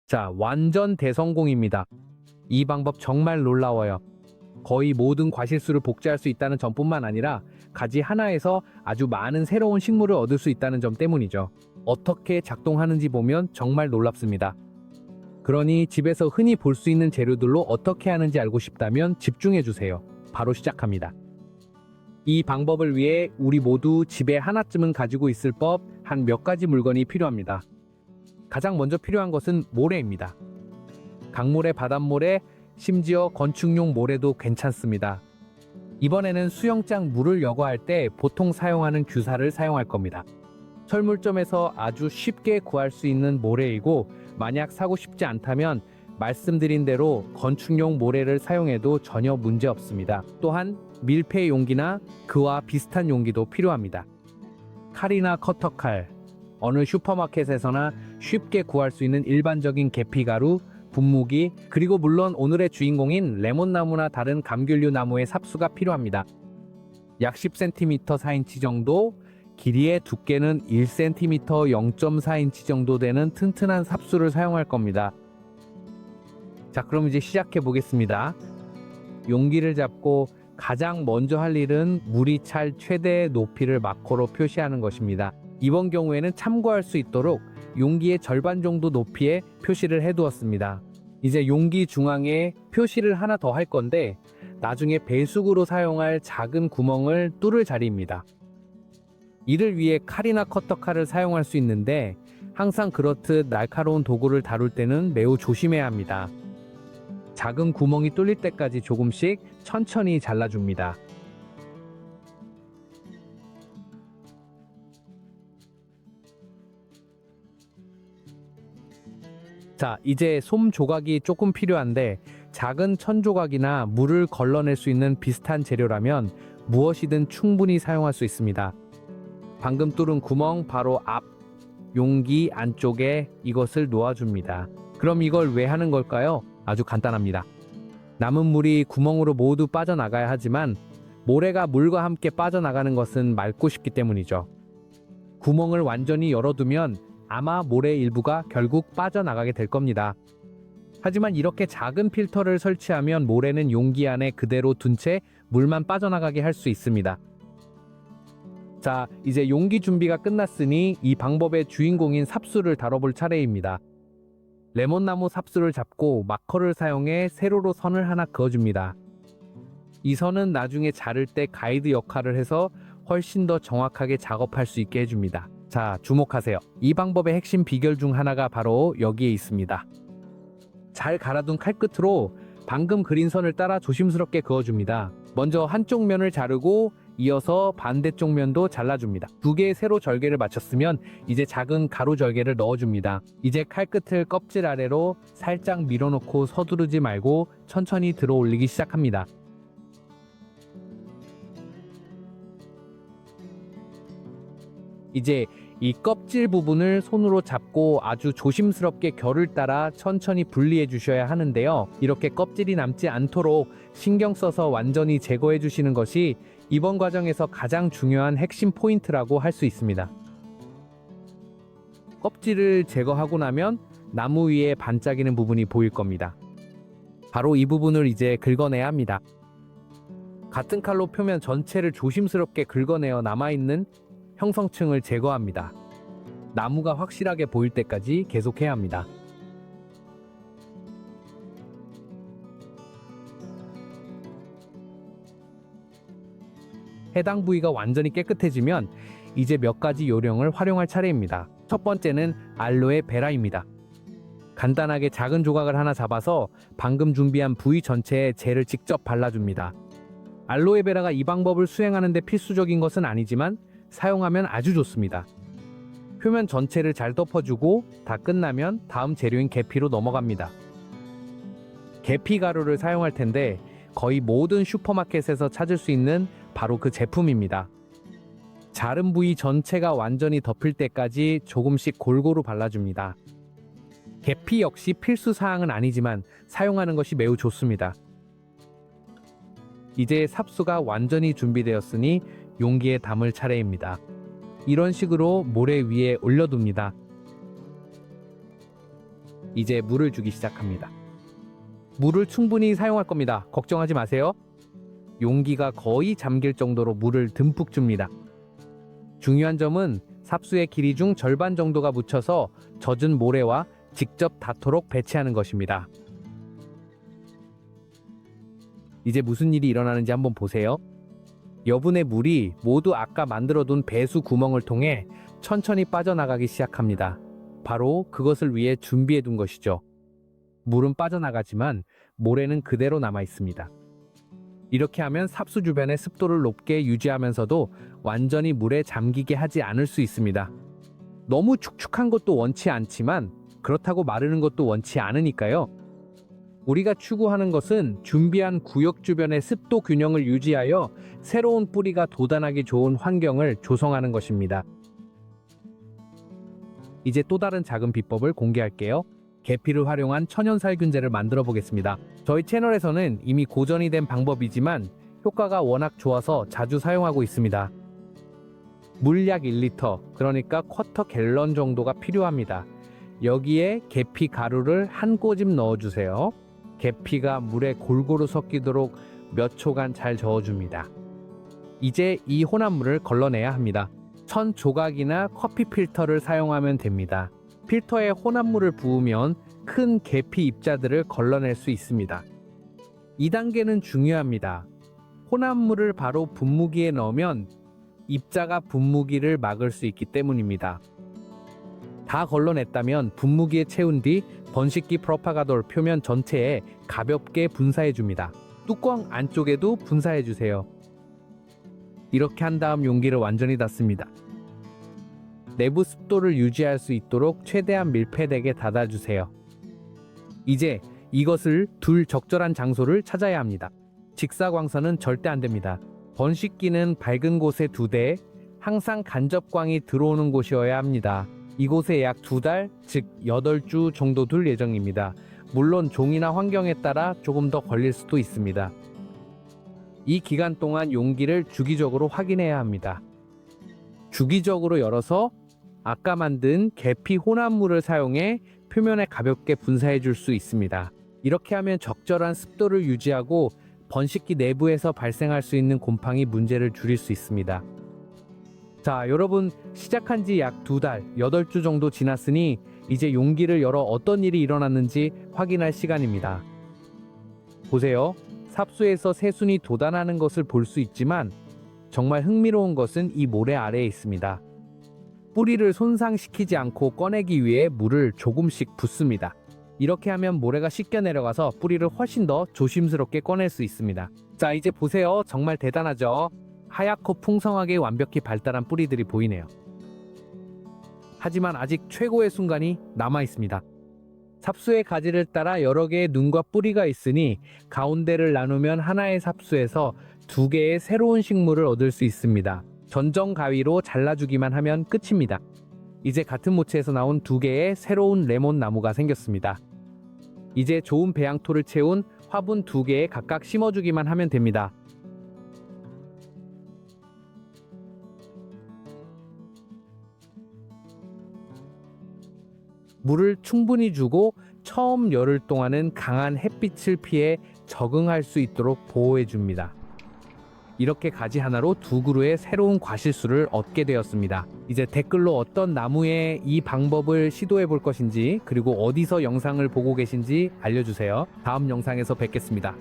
자, 완전 대성공입니다. 이 방법 정말 놀라워요. 거의 모든 과실수를 복제할 수 있다는 점뿐만 아니라 가지 하나에서 아주 많은 새로운 식물을 얻을 수 있다는 점 때문이죠. 어떻게 작동하는지 보면 정말 놀랍습니다. 그러니 집에서 흔히 볼 수 있는 재료들로 어떻게 하는지 알고 싶다면 집중해 주세요. 바로 시작합니다. 이 방법을 위해 우리 모두 집에 하나쯤은 가지고 있을 법 한 몇 가지 물건이 필요합니다. 가장 먼저 필요한 것은 모래입니다. 강모래, 바닷모래, 심지어 건축용 모래도 괜찮습니다. 이번에는 수영장 물을 여과할 때 보통 사용하는 규사를 사용할 겁니다. 철물점에서 아주 쉽게 구할 수 있는 모래이고, 만약 사고 싶지 않다면 말씀드린 대로 건축용 모래를 사용해도 전혀 문제 없습니다. 또한 밀폐 용기나 그와 비슷한 용기도 필요합니다. 칼이나 커터칼, 어느 슈퍼마켓에서나 쉽게 구할 수 있는 일반적인 계피가루, 분무기, 그리고 물론 오늘의 주인공인 레몬나무나 다른 감귤류 나무의 삽수가 필요합니다. 약 10cm 4인치 정도, 길이의 두께는 1cm 0.4인치 정도 되는 튼튼한 삽수를 사용할 겁니다. 자, 그럼 이제 시작해 보겠습니다. 용기를 잡고 가장 먼저 할 일은 물이 찰 최대의 높이를 마커로 표시하는 것입니다. 이번 경우에는 참고할 수 있도록 용기의 절반 정도 높이에 표시를 해두었습니다. 이제 용기 중앙에 표시를 하나 더 할 건데, 나중에 배수구로 사용할 작은 구멍을 뚫을 자리입니다. 이를 위해 칼이나 커터칼을 사용할 수 있는데, 항상 그렇듯 날카로운 도구를 다룰 때는 매우 조심해야 합니다. 작은 구멍이 뚫릴 때까지 조금씩 천천히 잘라줍니다. 자, 이제 솜 조각이 조금 필요한데, 작은 천 조각이나 물을 걸러낼 수 있는 비슷한 재료라면 무엇이든 충분히 사용할 수 있습니다. 방금 뚫은 구멍 바로 앞 용기 안쪽에 이것을 놓아줍니다. 그럼 이걸 왜 하는 걸까요? 아주 간단합니다. 남은 물이 구멍으로 모두 빠져나가야 하지만 모래가 물과 함께 빠져나가는 것은 맑고 쉽기 때문이죠. 구멍을 완전히 열어두면 아마 모래 일부가 결국 빠져나가게 될 겁니다. 하지만 이렇게 작은 필터를 설치하면 모래는 용기 안에 그대로 둔 채 물만 빠져나가게 할 수 있습니다. 자, 이제 용기 준비가 끝났으니 이 방법의 주인공인 삽수를 다뤄볼 차례입니다. 레몬나무 삽수를 잡고 마커를 사용해 세로로 선을 하나 그어줍니다. 이 선은 나중에 자를 때 가이드 역할을 해서 훨씬 더 정확하게 작업할 수 있게 해줍니다. 자, 주목하세요. 이 방법의 핵심 비결 중 하나가 바로 여기에 있습니다. 잘 갈아둔 칼끝으로 방금 그린 선을 따라 조심스럽게 그어줍니다. 먼저 한쪽 면을 자르고 이어서 반대쪽 면도 잘라줍니다. 두 개의 세로 절개를 마쳤으면 이제 작은 가로 절개를 넣어줍니다. 이제 칼끝을 껍질 아래로 살짝 밀어놓고 서두르지 말고 천천히 들어 올리기 시작합니다. 이제 이 껍질 부분을 손으로 잡고 아주 조심스럽게 결을 따라 천천히 분리해 주셔야 하는데요. 이렇게 껍질이 남지 않도록 신경 써서 완전히 제거해 주시는 것이 이번 과정에서 가장 중요한 핵심 포인트라고 할 수 있습니다. 껍질을 제거하고 나면 나무 위에 반짝이는 부분이 보일 겁니다. 바로 이 부분을 이제 긁어내야 합니다. 같은 칼로 표면 전체를 조심스럽게 긁어내어 남아있는 형성층을 제거합니다. 나무가 확실하게 보일 때까지 계속해야 합니다. 해당 부위가 완전히 깨끗해지면 이제 몇 가지 요령을 활용할 차례입니다. 첫 번째는 알로에 베라입니다. 간단하게 작은 조각을 하나 잡아서 방금 준비한 부위 전체에 젤을 직접 발라줍니다. 알로에베라가 이 방법을 수행하는 데 필수적인 것은 아니지만 사용하면 아주 좋습니다. 표면 전체를 잘 덮어주고 다 끝나면 다음 재료인 계피로 넘어갑니다. 계피 가루를 사용할 텐데 거의 모든 슈퍼마켓에서 찾을 수 있는 바로 그 제품입니다. 자른 부위 전체가 완전히 덮일 때까지 조금씩 골고루 발라줍니다. 계피 역시 필수 사항은 아니지만 사용하는 것이 매우 좋습니다. 이제 삽수가 완전히 준비되었으니 용기에 담을 차례입니다. 이런 식으로 모래 위에 올려둡니다. 이제 물을 주기 시작합니다. 물을 충분히 사용할 겁니다. 걱정하지 마세요. 용기가 거의 잠길 정도로 물을 듬뿍 줍니다. 중요한 점은 삽수의 길이 중 절반 정도가 묻혀서 젖은 모래와 직접 닿도록 배치하는 것입니다. 이제 무슨 일이 일어나는지 한번 보세요. 여분의 물이 모두 아까 만들어둔 배수 구멍을 통해 천천히 빠져나가기 시작합니다. 바로 그것을 위해 준비해둔 것이죠. 물은 빠져나가지만 모래는 그대로 남아 있습니다. 이렇게 하면 삽수 주변의 습도를 높게 유지하면서도 완전히 물에 잠기게 하지 않을 수 있습니다. 너무 축축한 것도 원치 않지만 그렇다고 마르는 것도 원치 않으니까요. 우리가 추구하는 것은 준비한 구역 주변의 습도 균형을 유지하여 새로운 뿌리가 돋아나기 좋은 환경을 조성하는 것입니다. 이제 또 다른 작은 비법을 공개할게요. 계피를 활용한 천연살균제를 만들어 보겠습니다. 저희 채널에서는 이미 고전이 된 방법이지만 효과가 워낙 좋아서 자주 사용하고 있습니다. 물 약 1리터, 그러니까 쿼터 갤런 정도가 필요합니다. 여기에 계피 가루를 한 꼬집 넣어주세요. 계피가 물에 골고루 섞이도록 몇 초간 잘 저어줍니다. 이제 이 혼합물을 걸러내야 합니다. 천 조각이나 커피 필터를 사용하면 됩니다. 필터에 혼합물을 부으면 큰 계피 입자들을 걸러낼 수 있습니다. 2단계는 중요합니다. 혼합물을 바로 분무기에 넣으면 입자가 분무기를 막을 수 있기 때문입니다. 다 걸러냈다면 분무기에 채운 뒤 번식기 프로파가돌 표면 전체에 가볍게 분사해줍니다. 뚜껑 안쪽에도 분사해주세요. 이렇게 한 다음 용기를 완전히 닫습니다. 내부 습도를 유지할 수 있도록 최대한 밀폐되게 닫아주세요. 이제 이것을 둘 적절한 장소를 찾아야 합니다. 직사광선은 절대 안 됩니다. 번식기는 밝은 곳에 2대, 항상 간접광이 들어오는 곳이어야 합니다. 이곳에 약 2달, 즉 8주 정도 둘 예정입니다. 물론 종이나 환경에 따라 조금 더 걸릴 수도 있습니다. 이 기간 동안 용기를 주기적으로 확인해야 합니다. 주기적으로 열어서 아까 만든 계피 혼합물을 사용해 표면에 가볍게 분사해 줄 수 있습니다. 이렇게 하면 적절한 습도를 유지하고 번식기 내부에서 발생할 수 있는 곰팡이 문제를 줄일 수 있습니다. 자, 여러분 시작한 지 약 2달, 8주 정도 지났으니 이제 용기를 열어 어떤 일이 일어났는지 확인할 시간입니다. 보세요. 삽수에서 새순이 돋아나는 것을 볼 수 있지만 정말 흥미로운 것은 이 모래 아래에 있습니다. 뿌리를 손상시키지 않고 꺼내기 위해 물을 조금씩 붓습니다. 이렇게 하면 모래가 씻겨 내려가서 뿌리를 훨씬 더 조심스럽게 꺼낼 수 있습니다. 자, 이제 보세요. 정말 대단하죠? 하얗고 풍성하게 완벽히 발달한 뿌리들이 보이네요. 하지만 아직 최고의 순간이 남아 있습니다. 삽수의 가지를 따라 여러 개의 눈과 뿌리가 있으니 가운데를 나누면 하나의 삽수에서 2개의 새로운 식물을 얻을 수 있습니다. 전정 가위로 잘라주기만 하면 끝입니다. 이제 같은 모체에서 나온 2개의 새로운 레몬 나무가 생겼습니다. 이제 좋은 배양토를 채운 화분 2개에 각각 심어주기만 하면 됩니다. 물을 충분히 주고 처음 열흘 동안은 강한 햇빛을 피해 적응할 수 있도록 보호해줍니다. 이렇게 가지 하나로 2그루의 새로운 과실수를 얻게 되었습니다. 이제 댓글로 어떤 나무에 이 방법을 시도해 볼 것인지, 그리고 어디서 영상을 보고 계신지 알려주세요. 다음 영상에서 뵙겠습니다.